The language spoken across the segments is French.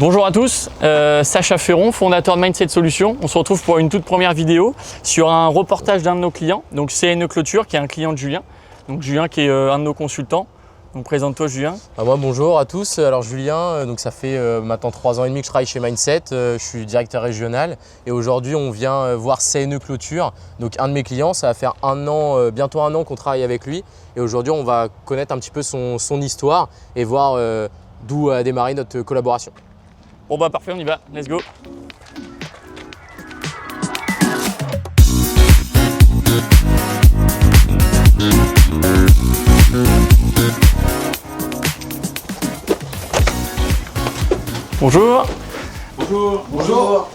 Bonjour à tous, Sacha Ferron, fondateur de Mindset Solutions. On se retrouve pour une toute première vidéo sur un reportage d'un de nos clients, donc CNE Clôture, qui est un client de Julien. Donc Julien qui est un de nos consultants. Donc présente-toi Julien. Moi bonjour à tous, alors Julien, donc ça fait maintenant 3 ans et demi que je travaille chez Mindset, je suis directeur régional et aujourd'hui on vient voir CNE Clôture, donc un de mes clients, ça va faire bientôt un an qu'on travaille avec lui et aujourd'hui on va connaître un petit peu son histoire et voir d'où a démarré notre collaboration. Bon bah parfait, on y va, let's go. Bonjour. Bonjour. Bonjour.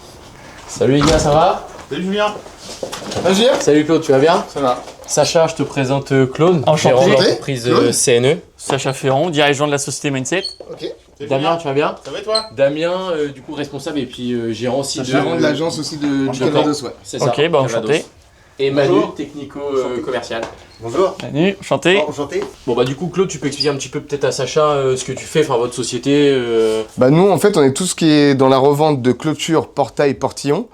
Salut les gars, ça va? Salut Julien. Salut Claude, tu vas bien? Ça va. Sacha, je te présente Claude, Enchanté. gérant de l'entreprise CNE. Sacha Ferron, dirigeant de la société Mindset. Ok. Damien, tu vas bien? Ça va et toi? Damien, du coup responsable et puis gérant aussi Gérant de l'agence aussi du Calvados, ouais. C'est ça. Ok, bah enchanté. Et Manu, Bonjour. technico-commercial. Bonjour. Manu, enchanté. Enchanté. Bon bah du coup Claude, tu peux expliquer un petit peu peut-être à Sacha ce que tu fais, enfin votre société. Bah nous en fait on est tout ce qui est dans la revente de clôture, portail, portillon.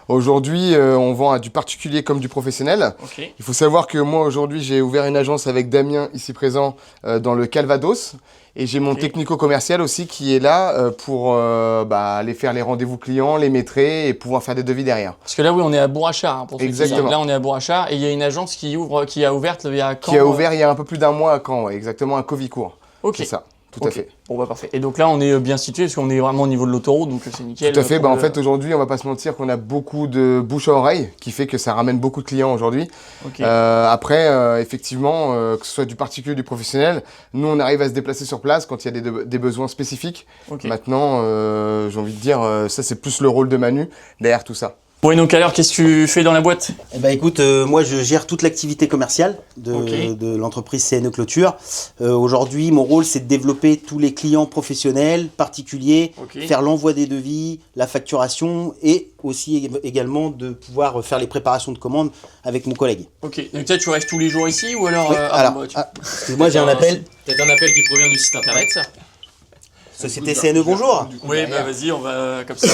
Aujourd'hui on vend à du particulier comme du professionnel. Ok. Il faut savoir que moi aujourd'hui j'ai ouvert une agence avec Damien ici présent dans le Calvados. Et j'ai mon technico-commercial aussi qui est là pour aller faire les rendez-vous clients, les maîtriser et pouvoir faire des devis derrière. Parce que là oui on est à Bourg-Achard. Hein, pour ceux qui Exactement. savent. Là on est à Bourg-Achard et il y a une agence qui a ouvert il y a quand Qui a ouvert il y a un peu plus d'un mois à Caen, ouais, exactement à Covicourt. Ok. C'est ça, tout à fait. Bon bah parfait. Et donc là on est bien situé parce qu'on est vraiment au niveau de l'autoroute donc c'est nickel. Tout à fait, pour en le- fait aujourd'hui on va pas se mentir qu'on a beaucoup de bouche à oreille qui fait que ça ramène beaucoup de clients aujourd'hui. Ok. Après effectivement que ce soit du particulier ou du professionnel, nous on arrive à se déplacer sur place quand il y a des besoins spécifiques. Ok. Maintenant j'ai envie de dire ça c'est plus le rôle de Manu derrière tout ça. Bon et donc alors qu'est-ce que tu fais dans la boîte? Eh ben, écoute, moi je gère toute l'activité commerciale de l'entreprise CNE Clôture. Aujourd'hui, mon rôle c'est de développer tous les clients professionnels, particuliers, Ok. faire l'envoi des devis, la facturation et aussi également de pouvoir faire les préparations de commandes avec mon collègue. Ok. Donc toi tu restes tous les jours ici ou alors Oui, excuse-moi, j'ai un appel. Peut-être un appel qui provient du site internet ça. Société CNE, bonjour. Oui bah vas-y on va comme ça.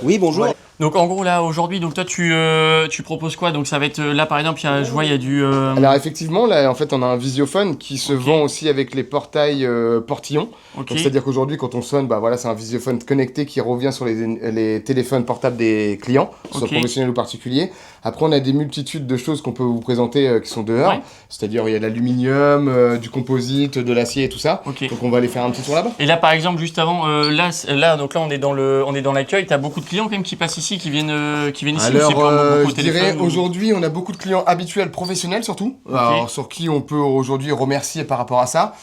Oui, bonjour. Donc en gros là aujourd'hui donc toi tu proposes quoi? Donc ça va être là par exemple je vois il y a du Alors effectivement là en fait on a un visiophone qui se vend aussi avec les portails portillons. ok. Donc, c'est-à-dire qu'aujourd'hui, quand on sonne, c'est un visiophone connecté qui revient sur les téléphones portables des clients, que ce soit Ok. professionnels ou particuliers. Après, on a des multitudes de choses qu'on peut vous présenter qui sont dehors. Ouais. C'est-à-dire, il y a de l'aluminium, du composite, de l'acier et tout ça. Ok. Donc, on va aller faire un petit tour là-bas. Et là par exemple juste avant donc là on est dans l'accueil, t'as beaucoup de clients quand même qui passent ici, qui viennent ici ou c'est Alors, vraiment beaucoup au je dirais, téléphone ou- aujourd'hui, on a beaucoup de clients habituels, professionnels surtout, alors, sur qui on peut aujourd'hui remercier par rapport à ça,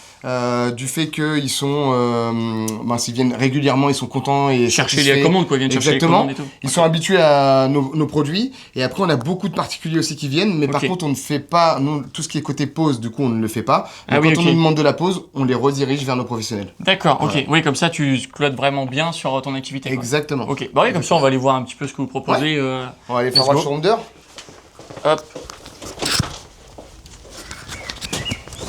du fait qu'ils sont, s'ils viennent régulièrement, ils sont contents et chercher les satisfaits. commandes quoi, ils viennent chercher les Exactement. commandes et tout. Ils sont habitués à nos produits. Et après, on a beaucoup de particuliers aussi qui viennent. Mais par Ok. contre, on ne fait pas, nous, tout ce qui est côté pause, du coup, on ne le fait pas. Ah Donc, oui, quand ok. on nous demande de la pause, on les redirige vers nos professionnels. D'accord, ok. Voilà. Oui comme ça tu clodes vraiment bien sur ton activité. Quoi. Exactement. Ok, bah oui comme ça on va aller voir un petit peu ce que vous proposez. On va aller faire Let's voir le go. showroom d'heure. Hop.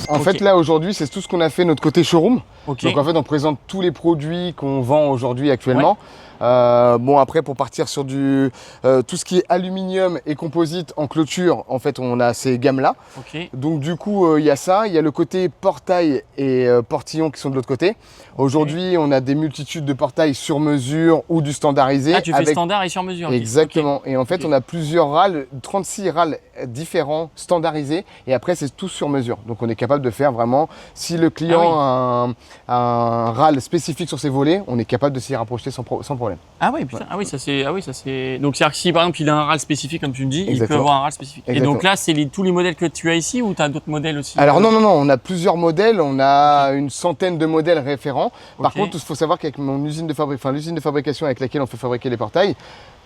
En Ok. fait, là, aujourd'hui, c'est tout ce qu'on a fait notre côté showroom. Ok. Donc, en fait, on présente tous les produits qu'on vend aujourd'hui actuellement. Après, pour partir sur tout ce qui est aluminium et composite en clôture, en fait, on a ces gammes-là. Ok. Donc du coup, il y a ça, il y a le côté portail et portillon qui sont de l'autre côté. Aujourd'hui, on a des multitudes de portails sur mesure ou du standardisé. Ah tu fais standard et sur mesure. ok. Exactement. Et en fait, Ok. on a plusieurs râles, 36 râles différents, standardisés. Et après, c'est tout sur mesure. Donc on est capable de faire vraiment, si le client a un râle spécifique sur ses volets, on est capable de s'y rapprocher sans problème. Ah oui, putain, ça c'est. Donc c'est-à-dire que si par exemple il a un râle spécifique comme tu me dis, il peut Exactement. avoir un râle spécifique. Et Exactement. donc là c'est tous les modèles que tu as ici ou tu as d'autres modèles aussi? Alors non, on a plusieurs modèles, on a une centaine de modèles référents. Par Ok. contre, il faut savoir qu'avec mon l'usine de fabrication avec laquelle on fait fabriquer les portails,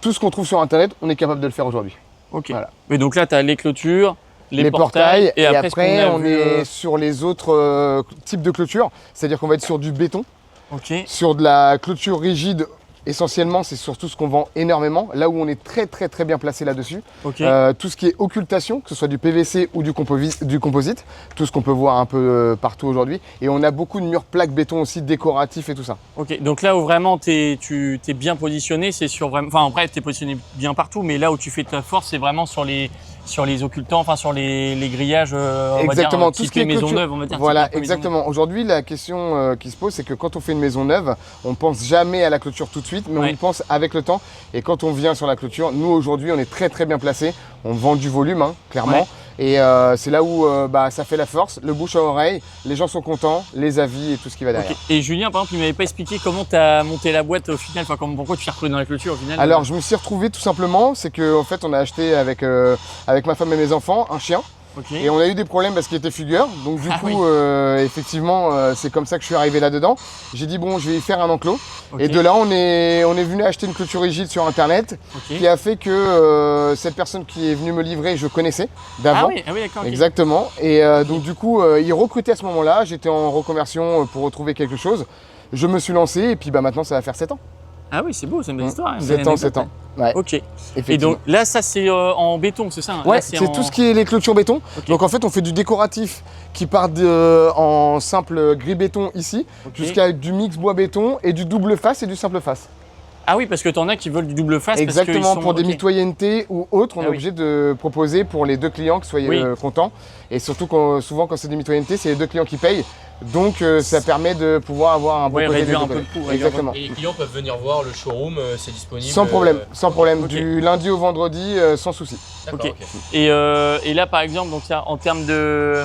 tout ce qu'on trouve sur internet, on est capable de le faire aujourd'hui. Ok. Voilà. Mais donc là tu as les clôtures, les portails, et après, après ce qu'on a on vu, est sur les autres types de clôture, c'est-à-dire qu'on va être sur du béton, Ok. sur de la clôture rigide Essentiellement, c'est surtout ce qu'on vend énormément, là où on est très très très bien placé là-dessus. Ok. Tout ce qui est occultation, que ce soit du PVC ou du composite, tout ce qu'on peut voir un peu partout aujourd'hui. Et on a beaucoup de murs plaques béton aussi décoratifs et tout ça. Ok, donc là où vraiment tu t'es bien positionné, c'est sur vraiment. Enfin, après, tu es positionné bien partout, mais là où tu fais ta force, c'est vraiment sur les occultants, enfin sur les grillages. Exactement, on va dire, tout ce qui est maison clôture. neuve, on va dire. Voilà, type maison exactement. Aujourd'hui, la question qui se pose, c'est que quand on fait une maison neuve, on pense jamais à la clôture tout de suite, mais on Ouais. y pense avec le temps. Et quand on vient sur la clôture, nous aujourd'hui, on est très très bien placé. On vend du volume, hein, clairement. Ouais. Et c'est là où ça fait la force, le bouche à oreille, les gens sont contents, les avis et tout ce qui va derrière. Ok. Et Julien, par exemple, il m'avait pas expliqué comment tu as monté la boîte au final, enfin pourquoi tu t'es retrouvé dans la clôture au final. Alors je me suis retrouvé tout simplement, c'est qu'en fait on a acheté avec ma femme et mes enfants un chien. Ok. Et on a eu des problèmes parce qu'il était fugueur. Donc du Ah coup, oui. effectivement, c'est comme ça que je suis arrivé là-dedans. J'ai dit bon, je vais y faire un enclos. Ok. Et de là, on est venu acheter une clôture rigide sur Internet, Ok. qui a fait que cette personne qui est venue me livrer, je connaissais d'avant. Ah oui, d'accord. ok. Exactement. Et donc du coup, il recrutait à ce moment-là. J'étais en reconversion pour retrouver quelque chose. Je me suis lancé et puis maintenant, ça va faire 7 ans. Ah oui, c'est beau, c'est une belle histoire. une belle 7 ans, anecdote, 7 ans. Ouais, Ok. Et effectivement. donc là, ça c'est en béton, c'est ça hein. Ouais, Là, c'est en- tout ce qui est les clôtures béton. Ok. Donc en fait, on fait du décoratif qui part en simple gris béton ici, Ok. jusqu'à du mix bois béton et du double face et du simple face. Ah oui, parce que t'en as qui veulent du double face. Exactement, parce qu'ils sont... pour des ok. mitoyennetés ou autres, on Ah est oui. obligé de proposer pour les deux clients que soyez Oui. contents. Et surtout, souvent quand c'est des mitoyennetés, c'est les deux clients qui payent. Donc ça permet de pouvoir avoir un bon Ouais, côté réduire des un deux peu côtés. le coût, réduire Exactement. Et les clients peuvent venir voir le showroom, c'est disponible. Sans problème, sans problème. ok. Du lundi au vendredi, sans souci. D'accord, Ok. ok. Et là, par exemple, donc, en termes de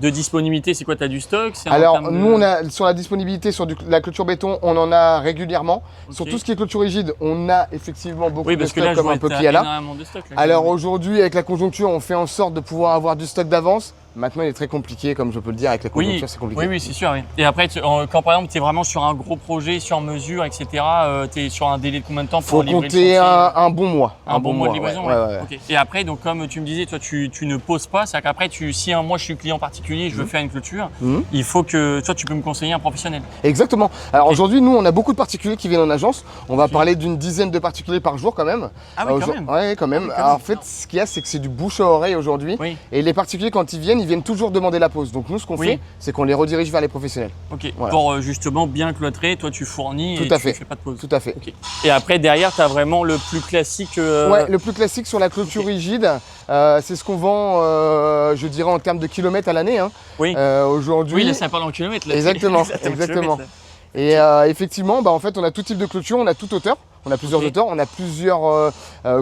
disponibilité, c'est quoi? Tu as du stock? C'est en Alors termes de- nous on a sur la disponibilité sur la clôture béton, on en a régulièrement. Ok. Sur tout ce qui est clôture rigide, on a effectivement beaucoup Oui, de parce que stock là, je comme vois un peu t'as qu'il y a là. énormément de stock. Là, Alors quand même. aujourd'hui avec la conjoncture, on fait en sorte de pouvoir avoir du stock d'avance. Maintenant il est très compliqué comme je peux le dire avec la Oui, conjoncture, c'est compliqué. oui, c'est sûr. Oui. Et après, quand par exemple, tu es vraiment sur un gros projet, sur mesure, etc., tu es sur un délai de combien de temps pour Faut livrer le compter chantier un bon mois. Un bon mois de livraison, ouais. ouais. Ouais, ouais. Ok. Et après, donc comme tu me disais, toi, tu ne poses pas, c'est qu'après, si moi je suis client particulier, je veux faire une clôture, Mhm. il faut que toi, tu peux me conseiller un professionnel. Exactement. Alors Ok. aujourd'hui, nous, on a beaucoup de particuliers qui viennent en agence. On va Ok. parler d'une dizaine de particuliers par jour quand même. Ah oui, quand même. Ouais, quand même. Ah oui, quand Alors, même. en fait, ce qu'il y a, c'est que c'est du bouche à oreille aujourd'hui. Oui. Et les particuliers, quand ils viennent toujours demander la pause. Donc nous, ce qu'on Oui. fait, c'est qu'on les redirige vers les professionnels. Ok. Voilà. Pour justement bien cloîtrer, toi, tu fournis et Tout à tu fait. fais pas de pause. Tout à fait. Ok. Et après, derrière, tu as vraiment le plus classique. Ouais, le plus classique sur la clôture ok. rigide, c'est ce qu'on vend, je dirais, en termes de kilomètres à l'année. Hein. Oui. Aujourd'hui. Oui, là, ça parle en kilomètres. là. Exactement, Ça parle en exactement. kilomètres, Et effectivement, en fait, on a tout type de clôture, on a toute hauteur, on a plusieurs Ok. hauteurs, on a plusieurs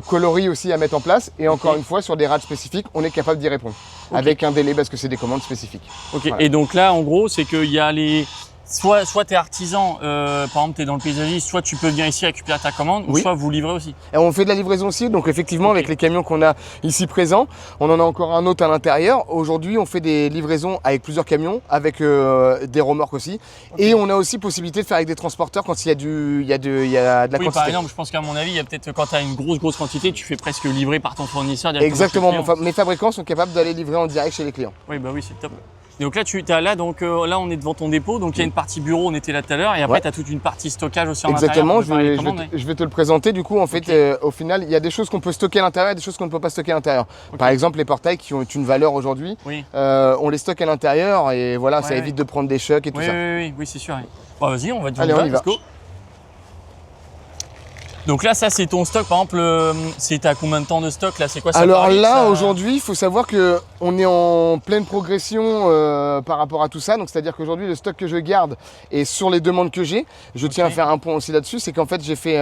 coloris aussi à mettre en place. Et encore Ok. une fois, sur des rades spécifiques, on est capable d'y répondre. Ok. Avec un délai parce que c'est des commandes spécifiques. Ok, Voilà. et donc là, en gros, c'est qu'il y a les. Soit tu es artisan, par exemple, tu es dans le paysagisme, soit tu peux venir ici récupérer ta commande, ou Oui. soit vous livrez aussi. Et on fait de la livraison aussi, donc effectivement, Ok. avec les camions qu'on a ici présents, on en a encore un autre à l'intérieur. Aujourd'hui, on fait des livraisons avec plusieurs camions, avec des remorques aussi. Et on a aussi possibilité de faire avec des transporteurs quand il y a, il y a de la Oui, quantité. par exemple, je pense qu'à mon avis, il y a peut-être quand tu as une grosse quantité, tu fais presque livrer par ton fournisseur directement. Exactement, chez le client. mes fabricants sont capables d'aller livrer en direct chez les clients. Oui, bah oui, c'est top. Et donc là, là, on est devant ton dépôt, donc il y a une partie bureau, on était là tout à l'heure, et après, Ouais. tu as toute une partie stockage aussi en Exactement, intérieur. je vais te le présenter. Du coup, en fait, Ok. au final, il y a des choses qu'on peut stocker à l'intérieur et des choses qu'on ne peut pas stocker à l'intérieur. Ok. Par exemple, les portails qui ont une valeur aujourd'hui, Oui. on les stocke à l'intérieur et voilà, ça Ouais, évite de prendre des chocs et tout Oui, ça. oui, c'est sûr. Oui. Bon, vas-y, on va te Allez, on y va. let's go. Donc là, ça, c'est ton stock, par exemple, c'est à combien de temps de stock là? C'est quoi ça? Alors varie, là, ça aujourd'hui, il faut savoir qu'on est en pleine progression par rapport à tout ça. Donc, c'est-à-dire qu'aujourd'hui, le stock que je garde et sur les demandes que j'ai, je tiens à faire un point aussi là-dessus, c'est qu'en fait, j'ai fait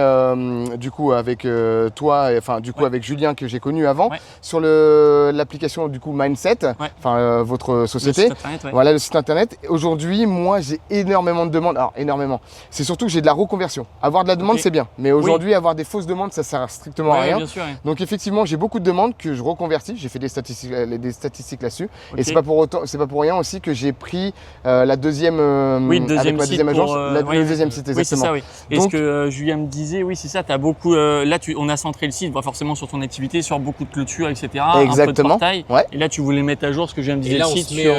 du coup avec toi, enfin du coup Ouais. avec Julien que j'ai connu avant, Ouais. sur l'application du coup Mindset, Ouais. enfin votre Le société. site internet, ouais. Voilà le site internet. Aujourd'hui, moi, j'ai énormément de demandes. Alors, énormément. C'est surtout que j'ai de la reconversion. Avoir de la demande, Ok. c'est bien. Mais aujourd'hui, avoir des fausses demandes, ça sert strictement à Ouais, rien. bien sûr. Oui. Donc effectivement, j'ai beaucoup de demandes que je reconvertis. J'ai fait des statistiques statistiques là-dessus. Ok. Et c'est pas pour rien aussi que j'ai pris la deuxième, Oui, le deuxième avec ma site deuxième agence, pour, le deuxième site Oui, c'est exactement. ça, oui. Et Donc- ce que Julien me disait, oui, c'est ça, tu as beaucoup. Là, on a centré le site forcément sur ton activité, sur beaucoup de clôtures, etc. Un peu de Exactement. portail. Ouais. Et là, tu voulais mettre à jour ce que je viens de dire Et là, le on, site se met, sur.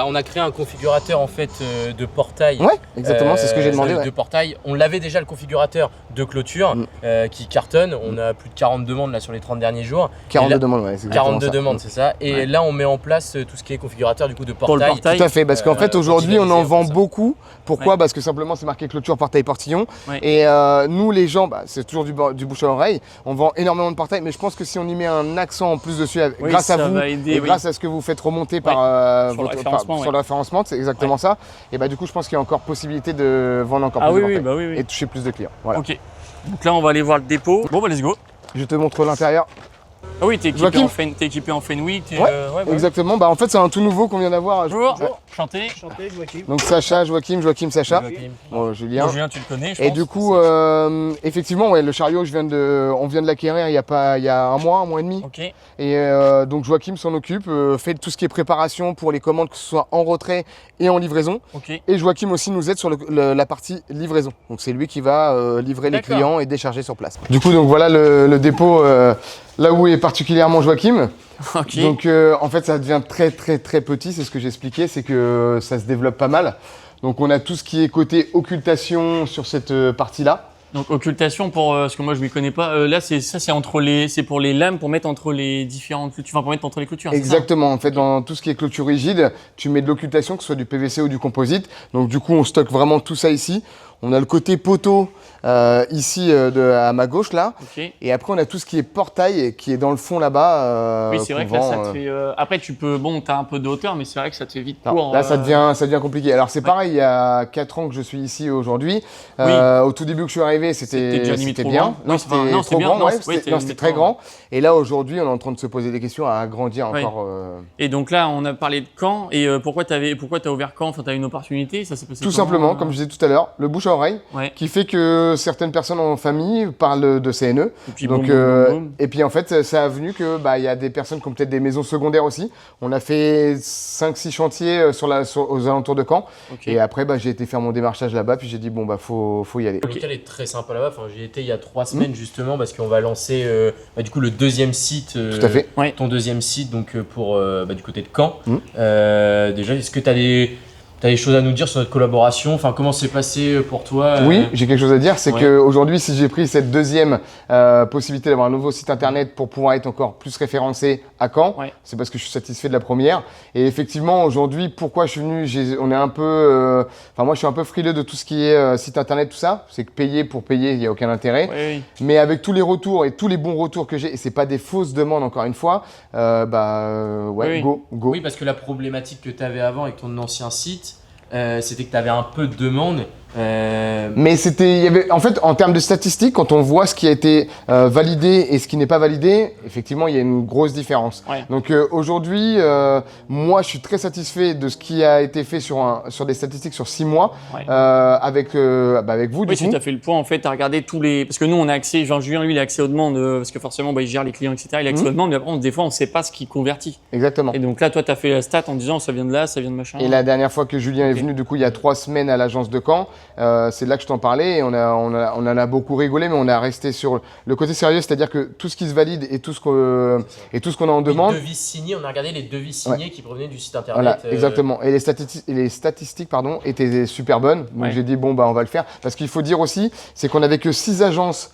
on a créé un configurateur en fait de portail. Ouais, exactement, c'est ce que j'ai demandé. De portail. On l'avait déjà le configurateur de clôture qui cartonne. On a plus de 40 demandes là sur les 30 derniers jours. 42 Et là- demandes, ouais, c'est exactement 42 ça. demandes, c'est ça. Et là, on met en place tout ce qui est configurateur du coup de Pour le portail. portail. Tout à fait, parce qu'en fait aujourd'hui on en optimisé, vend comme ça. beaucoup. Pourquoi Ouais. Parce que simplement c'est marqué clôture, portail, portillon. Ouais. Et nous les gens, c'est toujours du bouche à oreille. On vend énormément de portails, mais je pense que si on y met un accent en plus dessus, Oui, grâce à ça vous va aider, et oui. grâce à ce que vous faites remonter par, Sur le référencement, sur ouais. le référencement, c'est exactement ça. Et du coup je pense qu'il y a encore possibilité de vendre encore Ah plus oui, de oui, portails bah oui, oui. et toucher plus de clients. Voilà. Ok. Donc là, on va aller voir le dépôt. Bon, bah, let's go. Je te montre l'intérieur. Ah oui, t'es équipé, Joachim. t'es équipé en Fenwick. Ouais, exactement. En fait c'est un tout nouveau qu'on vient d'avoir. Bonjour. Ouais. Chanté. Donc Sacha, Joachim, Sacha. Joachim. Bon, Julien. Bon, Julien, tu le connais, je Et pense. du coup, effectivement, ouais, le chariot, on vient de l'acquérir il y a un mois et demi. Ok. Et donc Joachim s'en occupe, fait tout ce qui est préparation pour les commandes, que ce soit en retrait et en livraison. Ok. Et Joachim aussi nous aide sur la partie livraison. Donc c'est lui qui va livrer les D'accord. clients et décharger sur place. Du coup, donc voilà le dépôt là où est particulièrement Joachim. Ok. Donc en fait ça devient très petit, c'est ce que j'expliquais, c'est que ça se développe pas mal. Donc on a tout ce qui est côté occultation sur cette partie-là. Donc occultation pour parce que moi je m'y connais pas. Là c'est pour les lames pour mettre entre les différentes clôtures, enfin pour mettre entre les clôtures. c'est ça Exactement, en fait dans tout ce qui est clôture rigide, tu mets de l'occultation, que ce soit du PVC ou du composite. Donc du coup on stocke vraiment tout ça ici. On a le côté poteau ici à ma gauche là. Ok. Et après on a tout ce qui est portail qui est dans le fond là-bas. Oui, c'est vrai qu'on que là ça vend, te fait. Après tu peux, bon, t'as un peu de hauteur, mais c'est vrai que ça te fait vite non, court. là, ça devient compliqué. Alors, c'est pareil, il y a 4 ans que je suis ici aujourd'hui. Au tout début que je suis arrivé, C'était déjà limite trop bien. grand. Non, Oui, c'était enfin, non, trop c'est bien. grand, Non, ouais, c'est- oui, c'était c'était très trop grand. Et là, aujourd'hui, on est en train de se poser des questions à agrandir Ouais. encore. Et donc là on a parlé de Caen et pourquoi t'as ouvert Caen, enfin t'as une opportunité, ça s'est passé Tout comment, simplement, comme je disais tout à l'heure, le bouche à oreille, Ouais. qui fait que certaines personnes en famille parlent de CNE. Et puis Donc, boum, boum, boum, boum. et puis en fait, ça a venu que il y a des personnes qui ont peut-être des maisons secondaires aussi. On a fait 5-6 chantiers aux alentours de Caen. Ok. Et après, j'ai été faire mon démarchage là-bas, puis j'ai dit faut y aller. Le local est très sympa là-bas. Enfin, j'y étais il y a 3 semaines justement parce qu'on va lancer du coup le deuxième site. Tout à fait. Ouais. Ton deuxième site donc pour du côté de Caen. Mhm. Déjà, est-ce que tu as des choses à nous dire sur notre collaboration? Enfin, comment c'est passé pour toi Oui, j'ai quelque chose à dire, c'est Ouais. qu'aujourd'hui, si j'ai pris cette deuxième possibilité d'avoir un nouveau site internet pour pouvoir être encore plus référencé à Caen, Ouais. c'est parce que je suis satisfait de la première. Et effectivement, aujourd'hui, pourquoi je suis venu, on est un peu, moi, je suis un peu frileux de tout ce qui est site internet, tout ça. C'est que payer pour payer, il n'y a aucun intérêt. Oui, oui. Mais avec tous les retours et tous les bons retours que j'ai, et c'est pas des fausses demandes encore une fois, Oui. go. Oui, parce que la problématique que tu avais avant avec ton ancien site, c'était que tu avais un peu de demandes. Mais il y avait, en fait, en termes de statistiques, quand on voit ce qui a été validé et ce qui n'est pas validé, effectivement, il y a une grosse différence. Ouais. Donc aujourd'hui, moi, je suis très satisfait de ce qui a été fait sur des statistiques sur 6 mois Ouais. avec vous, du Oui, si coup. tu as fait le point, en fait, tu as regardé tous les. Parce que nous, on a accès, Jean-Julien, lui, il a accès aux demandes, parce que forcément, il gère les clients, etc. Il a accès aux demandes, mais après, des fois, on ne sait pas ce qui convertit. Exactement. Et donc là, toi, tu as fait la stat en disant ça vient de là, ça vient de machin. Et la dernière fois que Julien est Ok. venu, du coup, il y a 3 semaines à l'agence de Caen, c'est de là que je t'en parlais et on en a beaucoup rigolé, mais on a resté sur le côté sérieux, c'est-à-dire que tout ce qui se valide et tout ce qu'on a en demande. Les devis signés, on a regardé les devis signés qui provenaient du site internet. Voilà, exactement. Et les statistiques étaient super bonnes. Donc Ouais. j'ai dit, on va le faire. Parce qu'il faut dire aussi, c'est qu'on n'avait que 6 agences.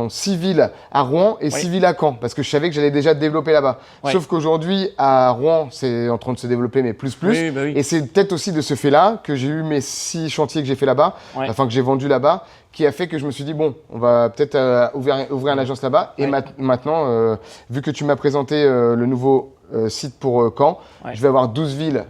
6 villes à Rouen et 6 villes à Caen, parce que je savais que j'allais déjà développer là-bas. Ouais. Sauf qu'aujourd'hui, à Rouen, c'est en train de se développer, mais plus. Oui, bah oui. Et c'est peut-être aussi de ce fait-là que j'ai eu mes 6 chantiers que j'ai fait là-bas, Ouais. enfin que j'ai vendu là-bas, qui a fait que je me suis dit, on va peut-être ouvrir une agence là-bas. Et Ouais. maintenant, vu que tu m'as présenté le nouveau site pour Caen, Ouais. je vais avoir 12 villes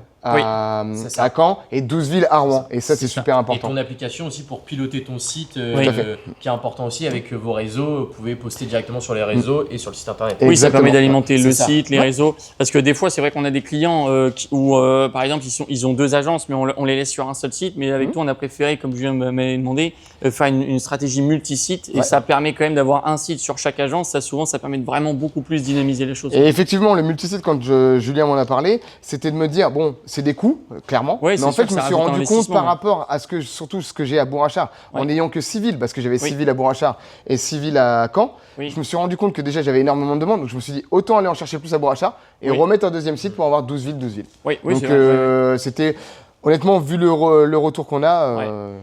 C'est ça. à Caen et 12 villes à Rouen. Et ça, c'est super Et important. ton application aussi pour piloter ton site, Tout à fait. qui est important aussi avec vos réseaux. Vous pouvez poster directement sur les réseaux et sur le site internet. Oui, ça Exactement. permet d'alimenter Ouais, le c'est ça. site, les réseaux. Parce que des fois, c'est vrai qu'on a des clients où, par exemple, ils ont 2 agences, mais on les laisse sur un seul site. Mais avec toi, on a préféré, comme Julien m'avait demandé, faire une stratégie multi-site. Et ça permet quand même d'avoir un site sur chaque agence. Ça, souvent, ça permet de vraiment beaucoup plus dynamiser les choses. Et effectivement, le multisite, quand Julien m'en a parlé, c'était de me dire, bon, c'est des coûts, clairement. Ouais, mais c'est en sûr fait, que je me ça suis rajoute un rendu compte investissement, par ouais. rapport à surtout ce que j'ai à Bourg-Achard, en n'ayant que 6 villes, parce que j'avais 6 Oui. villes à Bourg-Achard et 6 villes à Caen. Oui. Je me suis rendu compte que déjà, j'avais énormément de demandes. Donc, je me suis dit, autant aller en chercher plus à Bourg-Achard et Oui. remettre un deuxième site pour avoir 12 villes, 12 villes. Oui, oui, Donc, c'est vrai. c'était, honnêtement, vu le retour qu'on a,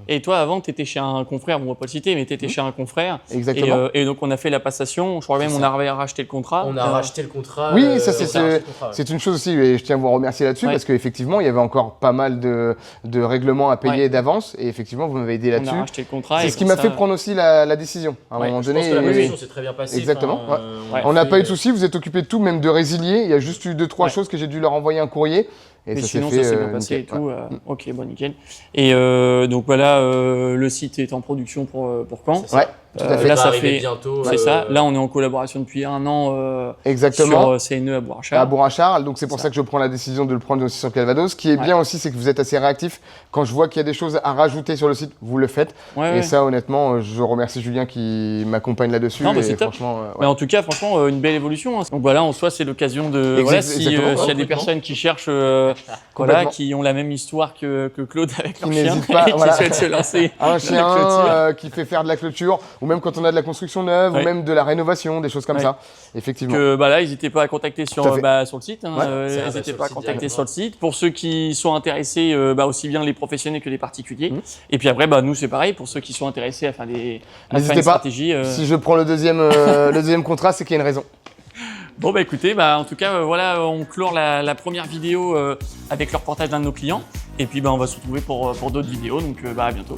Et toi, avant, tu étais chez un confrère, bon, on va pas le citer, mais tu étais chez un confrère. exactement. Et donc, on a fait la passation. Je crois même C'est on ça. a racheté le contrat. On a racheté le contrat. Oui, ça, on a racheté le contrat, ouais. c'est une chose aussi, et je tiens à vous remercier là-dessus, Ouais. parce qu'effectivement, il y avait encore pas mal de règlements à payer Ouais. d'avance, et effectivement, vous m'avez aidé On a là-dessus. racheté le contrat. C'est et ce qui comme m'a ça- fait prendre aussi la décision. À un Ouais, moment Je donné, pense que la et- négociation s'est très bien passée. Exactement, Enfin, ouais. on n'a pas eu de fait- soucis, vous êtes occupé de tout, même de résilier. Il y a juste eu 2-3 Ouais. choses que j'ai dû leur envoyer un courrier. Et Mais ça sinon, s'est fait ça s'est bien passé nickel, et tout. ouais. Ok, bon, nickel. Et donc voilà, le site est en production pour Caen. C'est ça. Ouais, tout à fait. Là, ça arriver fait. bientôt. C'est ça. Là, on est en collaboration depuis 1 an Exactement. sur CNE à Bourg-Achard. À Bourg-Achard, donc c'est pour Ça. ça que je prends la décision de le prendre aussi sur Calvados. Ce qui est Ouais. bien aussi, c'est que vous êtes assez réactif. Quand je vois qu'il y a des choses à rajouter sur le site, vous le faites. Ouais, Et ouais. ça, honnêtement, je remercie Julien qui m'accompagne là-dessus. Non, bah, et c'est top. franchement, ouais. Mais en tout cas, franchement, une belle évolution. Hein. Donc voilà, en soi, c'est l'occasion de. Voilà, s'il y a des Complètement. personnes qui cherchent, voilà, Complètement. qui ont la même histoire que Claude avec leur Qui chien, n'hésitent pas, et qui voilà. souhaitent se lancer. Un dans la chien clôture. qui fait faire de la clôture, ou même quand on a de la construction neuve, Ouais. ou même de la rénovation, des choses comme Ouais. ça. Effectivement. Que bah là, n'hésitez pas à contacter Tout à fait. sur le site. Hein, Ouais, c'est vrai, n'hésitez sur pas à le site contacter directement. sur le site. Pour ceux qui sont intéressés, aussi bien les professionnels que les particuliers. Mhm. Et puis après, nous, c'est pareil. Pour ceux qui sont intéressés à faire N'hésitez une pas. stratégie. Si je prends le le deuxième contrat, c'est qu'il y a une raison. Bon, bah écoutez, en tout cas, voilà, on clore la première vidéo avec le reportage d'un de nos clients. Et puis, on va se retrouver pour d'autres vidéos. Donc, à bientôt.